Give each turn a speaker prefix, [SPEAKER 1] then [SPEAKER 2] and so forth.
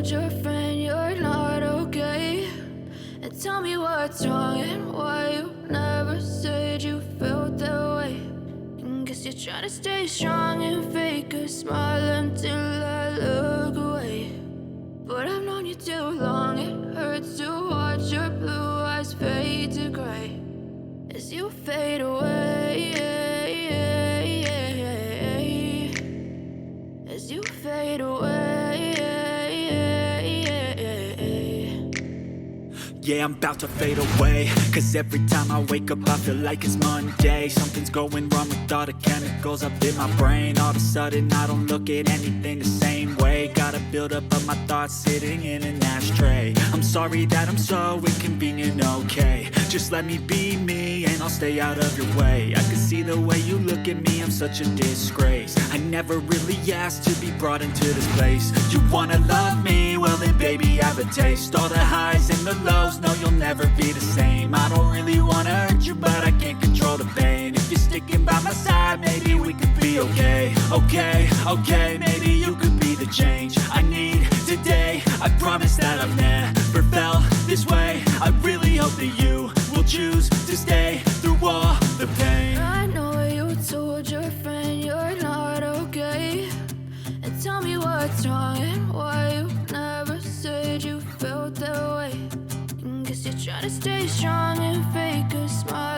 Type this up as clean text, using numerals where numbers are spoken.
[SPEAKER 1] told your friend you're not okay? And tell me what's wrong and why you never said you felt that way. And guess you're trying to stay strong and fake a smile until I look away. But I've known you too long, it hurts to watch your blue eyes fade to gray as you fade away, as you fade away.
[SPEAKER 2] Yeah, I'm about to fade away, cause every time I wake up I feel like it's Monday. Something's going wrong with all the chemicals up in my brain. All of a sudden I don't look at anything the same way. Got a buildup of my thoughts sitting in an ashtray. I'm sorry that I'm so inconvenient, okay? Just let me be me and I'll stay out of your way. I can see the way you look at me, I'm such a disgrace. I never really asked to be brought into this place. You wanna love me? Well then baby have a taste. All the highs and the lows, no you'll never be the same. I don't really wanna hurt you but I can't control the pain. If you're sticking by my side maybe we could be okay. Okay, maybe you could be the change I need today. I promise that I've never felt this way. I really hope that you will choose to stay through all the pain.
[SPEAKER 1] I know you told your friend you're not okay. And tell me what's wrong and why you never said you felt that way. And guess you're trying to stay strong and fake a smile